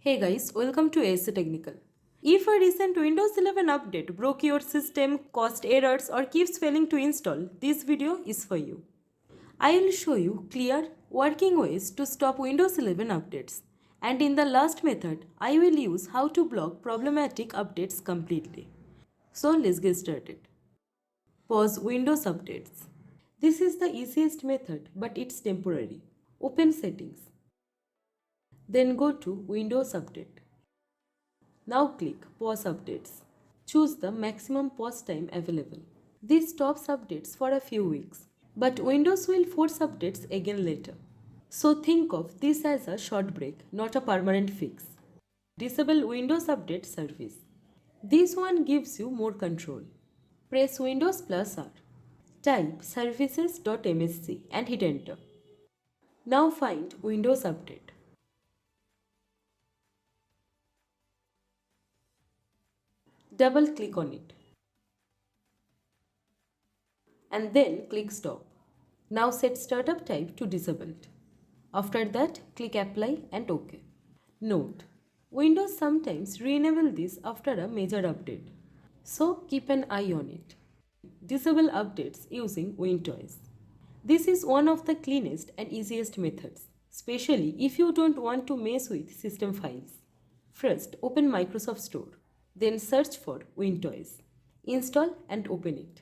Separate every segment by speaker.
Speaker 1: Hey guys, welcome to ASA Technical. If a recent Windows 11 update broke your system, caused errors or keeps failing to install, this video is for you. I will show you clear, working ways to stop Windows 11 updates. And in the last method, I will use how to block problematic updates completely. So let's get started. Pause Windows updates. This is the easiest method, but it's temporary. Open Settings. Then go to Windows Update. Now click Pause Updates. Choose the maximum pause time available. This stops updates for a few weeks, but Windows will force updates again later. So think of this as a short break, not a permanent fix. Disable Windows Update Service. This one gives you more control. Press Windows plus R. Type services.msc and hit enter. Now find Windows Update. Double click on it. And then click stop. Now set startup type to disabled. After that, click apply and OK. Note: Windows sometimes re-enable this after a major update. So keep an eye on it. Disable updates using WinToys. This is one of the cleanest and easiest methods, especially if you don't want to mess with system files. First, open Microsoft Store. Then search for WinToys. Install and open it.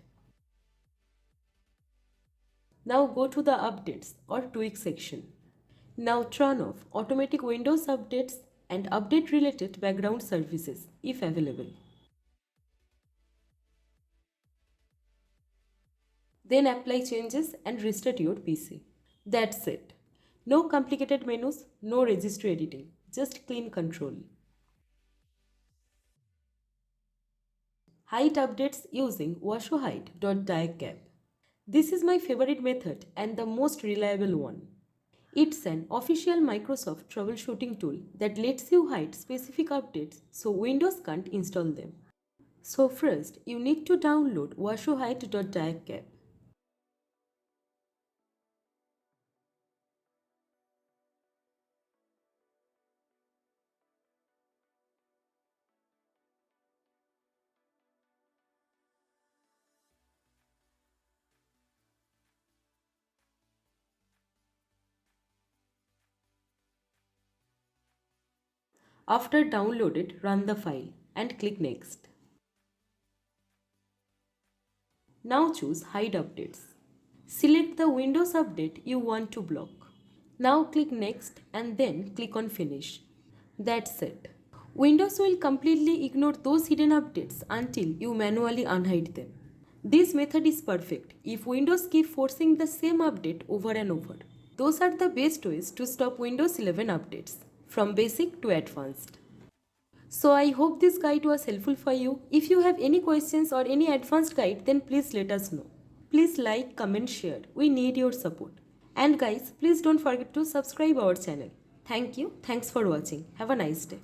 Speaker 1: Now go to the Updates or Tweak section. Now turn off automatic Windows updates and update related background services if available. Then apply changes and restart your PC. That's it. No complicated menus, no registry editing, just clean control. Hide updates using wushowhide.diagcab. This is my favorite method and the most reliable one. It's an official Microsoft troubleshooting tool that lets you hide specific updates so Windows can't install them. So first, you need to download wushowhide.diagcab. After downloaded, run the file and click Next. Now choose Hide Updates. Select the Windows update you want to block. Now click Next and then click on Finish. That's it. Windows will completely ignore those hidden updates until you manually unhide them. This method is perfect if Windows keep forcing the same update over and over. Those are the best ways to stop Windows 11 updates, from basic to advanced. So I hope this guide was helpful for you. If you have any questions or any advanced guide, then please let us know. Please like, comment, share. We need your support. And guys, please don't forget to subscribe our channel. Thank you. Thanks for watching. Have a nice day.